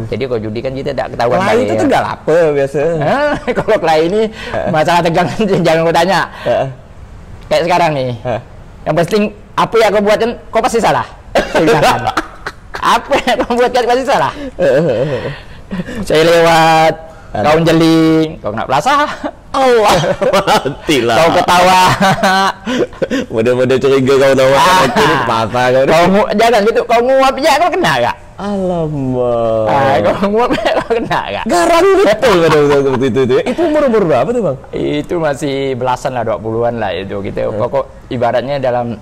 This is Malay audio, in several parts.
Jadi kalau judi kan kita tidak ketahuan. Kelahi itu tuh udah lapar biasa. Kalau kelahi ini masalah tegang jangan kau tanya. Kayak sekarang nih. Yang penting apa yang kau buatkan, kau pasti salah. Apa yang kau buatkan pasti salah. Saya lewat, kau jeling, kau kena pelasah. Allah, matilah. Kau ketawa. Model-model curiga kau tahu aku ini patah kau. Kau jangan gitu, kau nguap aja kau kena gak? Alamak. Kau nguap aja kau kena gak? Garang betul seperti itu. Itu umur berapa tuh bang? Itu masih belasan lah, 20-an lah itu gitu. Pokok ibaratnya dalam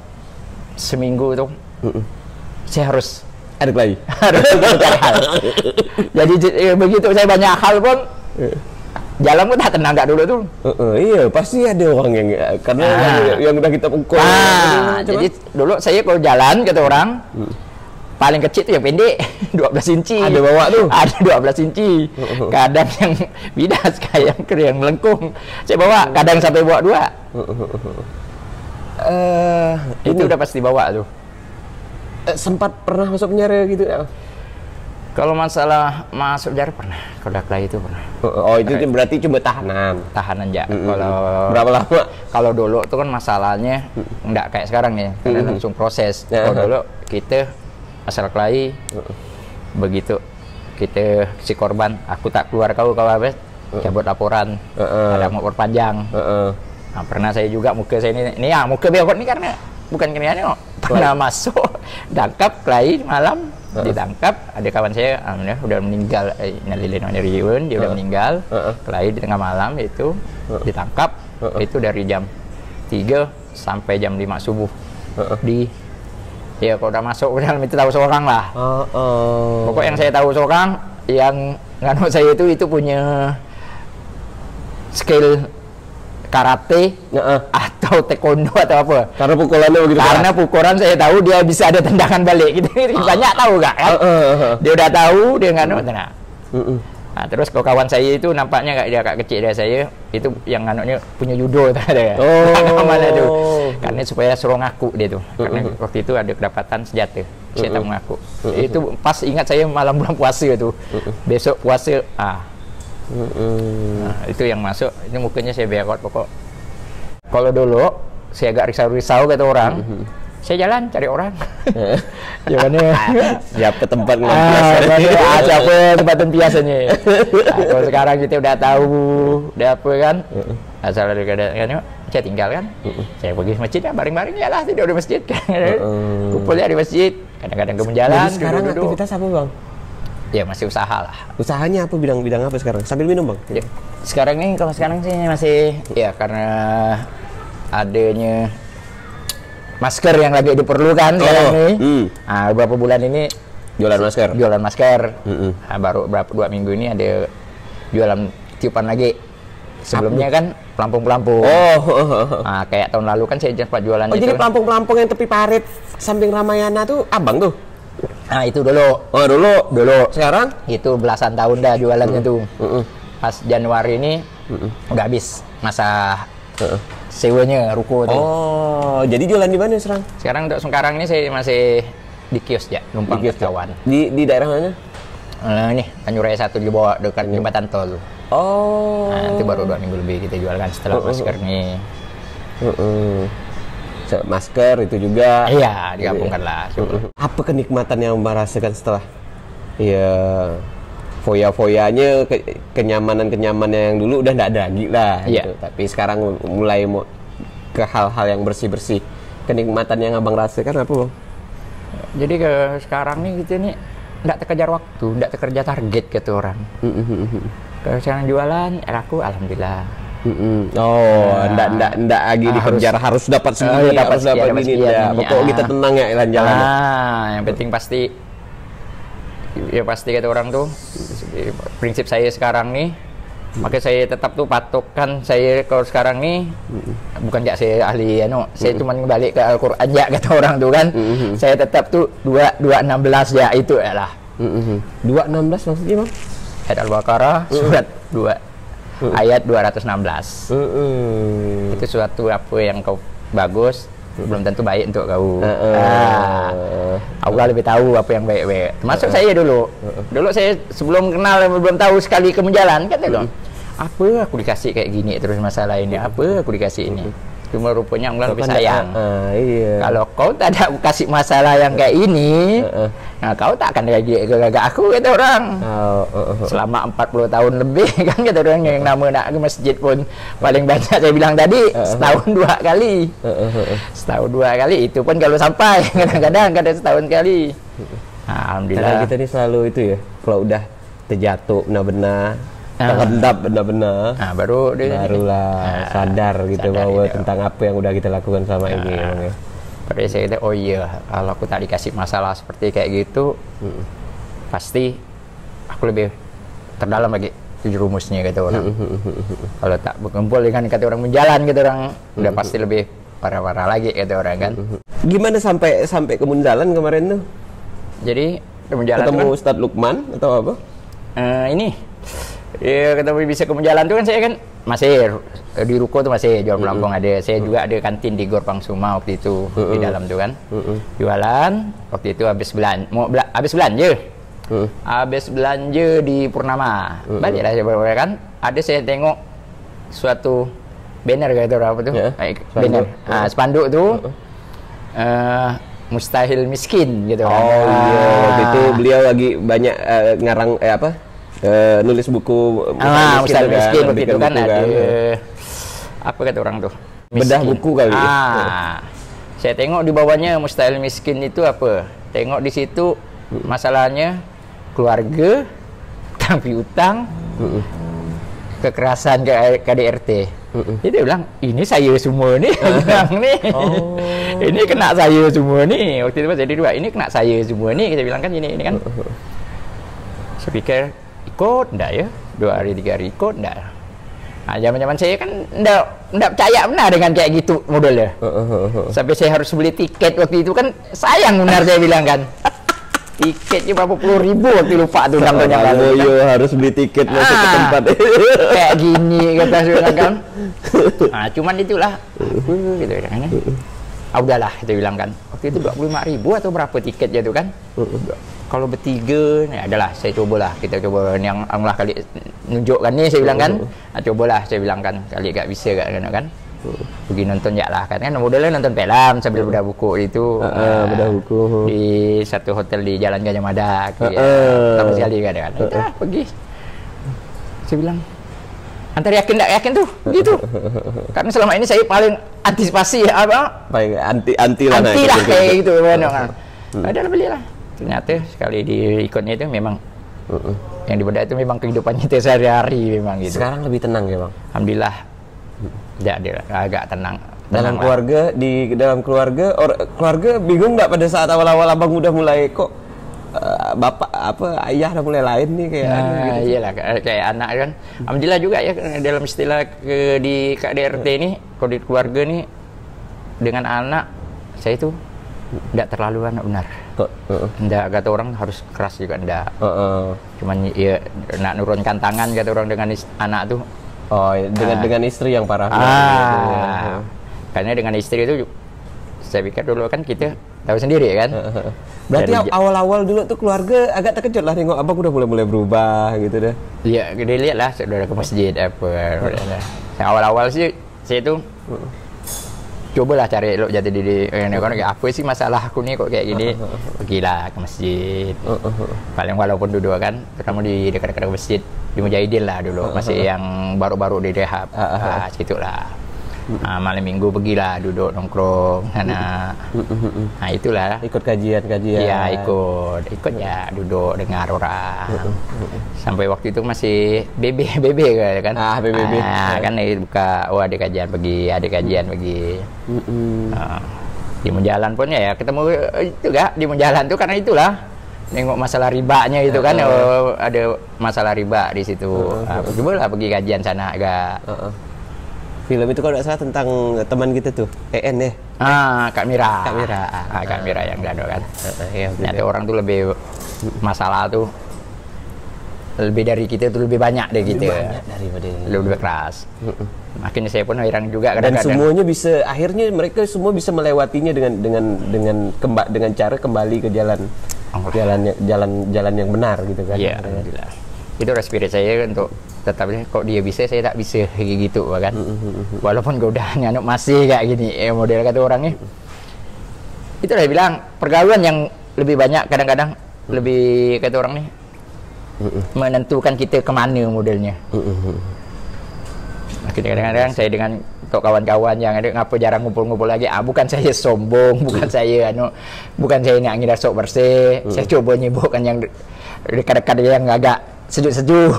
seminggu tuh saya harus ada lagi. Jadi begitu saya banyak hal pun jalan pun tak tenang gak dulu tuh. Iya pasti ada orang yang karena yang udah kita pukul. Jadi dulu saya kalau jalan kata orang paling kecil tuh yang pendek 12 inci. Ada bawa tuh. Ada 12 inci. Kadang yang bidas kayak yang melengkung. Saya bawa kadang sampai bawa 2. Itu udah pasti bawa tuh. Sempat pernah masuk penjara gitu ya? Kalau masalah masuk penjara pernah, kalau kelahi itu pernah. Oh itu berarti cuma tahanan ya. Kalau berapa lama? Kalau dulu itu kan masalahnya nggak kayak sekarang ya, karena langsung proses. Kalau dulu kita asal kelahi, begitu kita si korban, aku tak keluar kau habis, cabut laporan, ada mau perpanjang. Nah, pernah saya juga muka saya ini ya muka biar ini karena bukan keniannya pernah masuk tangkap kelahi malam. Ditangkap, ada kawan saya alhamdulillah udah meninggal, dia udah meninggal kelahi di tengah malam itu ditangkap itu dari jam 3 sampai jam 5 subuh di ya kalau udah masuk ke dalam itu tahu seorang lah. Pokok yang saya tahu seorang yang nganu saya itu punya skill karate atau taekwondo atau apa. Karena pukulannya begitu. Karena pukulan saya tahu dia bisa ada tendangan balik. Gitu banyak tahu gak kan? Dia udah tahu dia nganu tenang. Nah, terus kawan saya itu nampaknya dia agak kecil dari saya itu yang nganunya punya judo ada. Mana tuh? Karena supaya suruh ngaku dia tuh. Karena waktu itu ada kedapatan senjata. Saya tak mengaku. Itu pas ingat saya malam bulan puasa itu. Besok puasa nah, itu yang masuk, ini mukanya saya berkot pokok. Kalau dulu saya agak risau-risau kata orang, saya jalan cari orang. Jalannya siapa tempat ngelampiasan? Siapa tempat biasanya. Nah, kalau sekarang kita udah tahu, udah apa kan? Asal ada kadang-kadang saya tinggal kan, saya pergi masjid ya bareng-bareng ya lah tidur di masjid kan. Kumpulnya di masjid, kadang-kadang ke jalan. Jadi sekarang aktivitas apa bang? Ya masih usaha lah. Usahanya apa, bidang apa sekarang? Sambil minum bang? Ya. Sekarang sih masih ya karena adanya masker yang lagi diperlukan sekarang nih. Nah, beberapa bulan ini jualan masker. Nah, baru berapa 2 minggu ini ada jualan tiupan lagi. Sebelumnya kan pelampung-pelampung. Nah, kayak tahun lalu kan saya sempat jualan itu. Jadi pelampung-pelampung yang tepi parit samping Ramayana tuh abang tuh? Nah itu dulu. Dulu. Sekarang itu belasan tahun dah jualannya tuh. Pas Januari ini udah habis masa sewanya ruko tuh. Jadi jualan di mana sekarang? Sekarang untuk sekarang ini saya masih di kios ya, numpang di kawan. Di daerah mana? Nih, Tanjung Raya 1 di bawah dekat jembatan tol. Nah, itu baru 2 minggu lebih kita jualkan setelah masker nih. Masker itu juga digabungkan lah. Apa kenikmatan yang merasakan setelah foya-foyanya, kenyamanan yang dulu udah nggak ada lagi lah gitu. Tapi sekarang mulai ke hal-hal yang bersih-bersih. Kenikmatan yang abang rasakan apa bang? Jadi ke sekarang nih gitu nih nggak terkejar waktu, nggak terkejar target gitu orang. Kalau sekarang jualan laku alhamdulillah. Ndak lagi dikejar harus dapat segini, dapat ini ya. Pokoknya kita tenang ya jalan-jalan. Yang penting pasti kata orang tuh prinsip saya sekarang nih. Makanya saya tetap tuh patokan saya kalau sekarang nih bukan saya ahli saya cuma balik ke Al-Qur'an aja kata orang tuh kan. Saya tetap tuh 2:16 ya itu ya lah. 2:16 maksudnya bang? Ayat Al-Baqarah surat 2 ayat 216. Itu suatu apa yang kau bagus belum tentu baik untuk kau. Allah gua lebih tahu apa yang baik-baik. Termasuk saya dulu. Dulu saya sebelum kenal belum tahu sekali kamu jalan kan itu. Apa aku dikasih kayak gini terus masalah ini? Apa aku dikasih ini? Cuma rupanya Allah lebih sayang. Iya. Kalau kau tak ada kasih masalah yang kayak ini, nah kau tak akan gagak aku kata orang. Selama 40 tahun lebih kan kata orang yang nama nak ke masjid pun paling banyak saya bilang tadi setahun 2 kali. Setahun 2 kali itu pun kalau sampai kadang-kadang setahun kali. Alhamdulillah. Karena kita ini selalu itu ya, kalau udah terjatuh benar-benar terendap benar-benar, barulah sadar gitu bahwa tentang apa yang udah kita lakukan sama ini. Ya. Pada saya kata, oh iya, kalau aku tak dikasih masalah seperti kayak gitu, pasti aku lebih terdalam lagi rumusnya kata orang. Kalau tak berkumpul dengan kata orang menjalan kata orang, udah pasti lebih parah-parah lagi kata orang kan. Gimana sampai ke Munjalan kemarin tuh? Jadi Munjalan ketemu kan, Ustadz Lukman atau apa? Ini. Ya ketemu bisa ke Jalan tuh kan saya kan masih di ruko tuh masih jual pelampung ada. Saya juga ada kantin di Gor Pangsuma waktu itu di dalam tuh kan. Jualan waktu itu habis belanja. Habis belanja di Purnama. Baliklah saya kan. Ada saya tengok suatu banner gitu apa tuh? Banner. Spanduk tuh. Mustahil miskin gitu kan. Oh iya, waktu itu beliau lagi banyak ngarang nulis buku Mustahil miskin waktu itu kan ada apa kata orang tuh? Bedah buku kali. Saya tengok di bawahnya Mustahil miskin itu apa? Tengok di situ masalahnya keluarga, tapi utang, kekerasan ke KDRT. Jadi dia bilang, ini saya semua nih, bilang nih. Ini kena saya semua nih. Waktu itu jadi dua, ini kena saya semua nih. Kita bilang kan ini kan. Saya pikir ikut enggak ya? 2 hari 3 hari ikut enggak? Nah, zaman-zaman saya kan enggak percaya benar dengan kayak gitu modelnya. Sampai saya harus beli tiket waktu itu kan sayang benar saya bilang kan. Tiketnya berapa puluh ribu waktu lupa tuh namanya kan. Harus beli tiket masuk ke tempat. Kayak gini kata saya bilang kan. Nah, cuman itulah gitu kan. Udahlah kita bilang kan. Waktu itu 25.000 atau berapa tiketnya tuh kan? Kalau bertiga, ya adalah saya cobalah, kita coba yang Allah kali nunjukkan ni saya bilang kan, cobalah saya bilang kan, kali gak bisa kan, pergi nonton ya lah kan, modelnya nonton film sambil bedah buku itu, bedah buku di satu hotel di Jalan Gajah Mada, sama sekali kan, pergi, saya bilang, antara yakin tak yakin tuh, gitu, karena selama ini saya paling antisipasi apa, paling anti lah kayak gitu, kan, adalah belilah. Ternyata sekali diikutnya itu memang yang dibedah itu memang kehidupannya sehari-hari memang gitu. Sekarang lebih tenang ya bang? Alhamdulillah. Agak tenang. Dalam keluarga, di dalam keluarga bingung nggak pada saat awal-awal abang udah mulai kok bapak ayah udah mulai lain nih kayak gitu. Iyalah kayak anak kan. Alhamdulillah juga ya dalam istilah di KDRT ini kalau di keluarga nih dengan anak saya itu tidak terlalu benar. Enggak kata orang harus keras juga enggak. Cuman ya nak nurunkan tangan kata orang dengan anak tuh. Dengan istri yang parah. Karena dengan istri itu saya pikir dulu kan kita tahu sendiri kan. Berarti awal-awal dulu tuh keluarga agak terkejut lah nengok abang udah mulai berubah gitu deh. Iya, dia lihat lah saudara ke masjid apa. Awal-awal sih saya tuh cobalah cari lo jati diri apa sih masalah aku nih kok kayak gini, pergilah ke masjid. Paling walaupun duduk kan terutama di dekat-dekat masjid di Mujahidin lah dulu masih yang baru-baru di rehab situlah. Malam minggu pergilah duduk nongkrong sana. Nah itulah ikut kajian ya ikut ya duduk dengar orang sampai waktu itu masih BB kan kan buka ada kajian pergi di Munjalan pun ya ketemu itu gak di Munjalan tuh karena itulah nengok masalah ribanya itu kan ada masalah riba di situ. Coba lah pergi kajian sana agak. Film itu kalau tidak salah tentang teman kita tuh, EN ya? Kak Mira. Kak Mira yang dado kan. Ternyata orang tuh lebih masalah tuh lebih dari kita itu lebih banyak dari kita. Banyak daripada ini. Lebih keras. Makanya saya pun heran juga Dan kadang-kadang. semuanya bisa, akhirnya mereka semua bisa melewatinya dengan cara kembali ke jalan yang benar gitu kan. Iya, alhamdulillah. Itu spirit saya untuk tetapnya kok dia bisa saya tak bisa kayak gitu kan. Walaupun gue udah nganuk masih kayak gini model kata orangnya. Itu udah bilang pergaulan yang lebih banyak kadang-kadang lebih kata orang nih menentukan kita kemana modelnya. Akhirnya kadang-kadang saya dengan untuk kawan-kawan yang ada ngapa jarang ngumpul-ngumpul lagi, bukan saya sombong, bukan saya bukan saya nak ngira sok bersih, saya coba nyibukkan yang dekat-dekat yang agak sejuk-sejuk.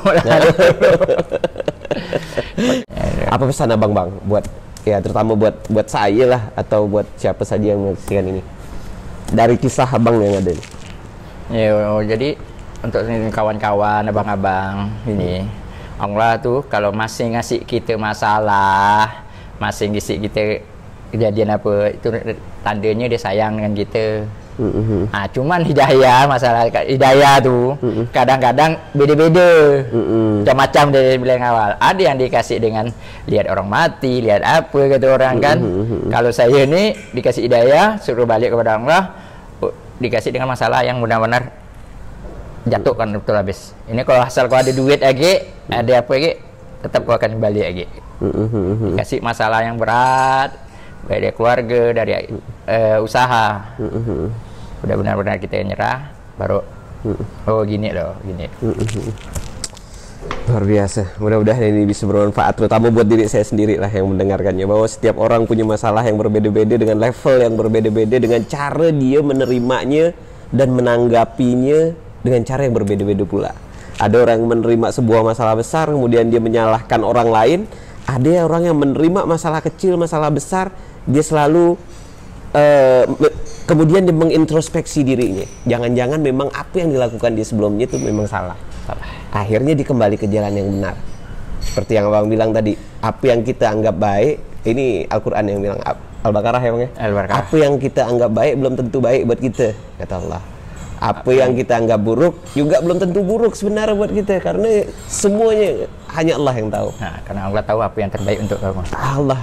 Apa pesan abang bang buat ya terutama buat saya lah atau buat siapa saja yang menyaksikan ini dari kisah abang yang ada nih? Ya, jadi untuk kawan-kawan, abang-abang ini, Allah tuh kalau masih ngasih kita masalah, masih ngasih kita kejadian apa, itu tandanya dia sayang dengan kita. Cuman masalah hidayah tuh kadang-kadang beda-beda, macam-macam dari bilang awal. Ada yang dikasih dengan lihat orang mati, lihat apa kata orang kan. Kalau saya ini dikasih hidayah, suruh balik kepada Allah, dikasih dengan masalah yang benar-benar jatuh kan betul habis. Ini kalau asal kau ada duit lagi, ada apa lagi, tetap kau akan kembali lagi. Dikasih masalah yang berat, baik dari keluarga, dari usaha. Udah benar-benar kita nyerah, baru oh gini loh, gini. Luar biasa. Mudah-mudahan ini bisa bermanfaat, terutama buat diri saya sendiri lah yang mendengarkannya, bahwa setiap orang punya masalah yang berbeda-beda, dengan level yang berbeda-beda, dengan cara dia menerimanya dan menanggapinya dengan cara yang berbeda-beda pula. Ada orang yang menerima sebuah masalah besar kemudian dia menyalahkan orang lain. Ada orang yang menerima masalah kecil, masalah besar, dia selalu kemudian dia mengintrospeksi dirinya. Jangan-jangan memang apa yang dilakukan dia sebelumnya itu memang salah. Akhirnya dikembali ke jalan yang benar. Seperti yang abang bilang tadi, apa yang kita anggap baik, ini Al-Quran yang bilang, Al-Baqarah ya bang ya? Al-Baqarah. Apa yang kita anggap baik belum tentu baik buat kita, kata Allah. Apa yang kita anggap buruk juga belum tentu buruk sebenarnya buat kita, karena semuanya hanya Allah yang tahu. Nah, karena Allah tahu apa yang terbaik untuk kamu.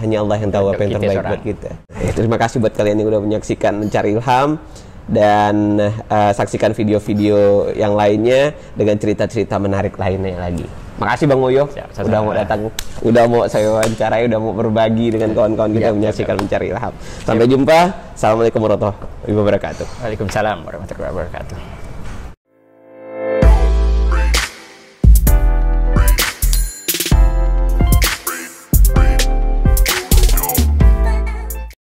Hanya Allah yang tahu apa yang terbaik buat kita. Terima kasih buat kalian yang udah menyaksikan Mencari Ilham, dan saksikan video-video yang lainnya dengan cerita-cerita menarik lainnya lagi. Makasih Bang Moyo udah mau datang, udah mau saya wawancarai, udah mau berbagi dengan kawan-kawan kita menyaksikan Mencari Ilham. Sampai jumpa. Assalamualaikum warahmatullahi wabarakatuh. Waalaikumsalam warahmatullahi wabarakatuh.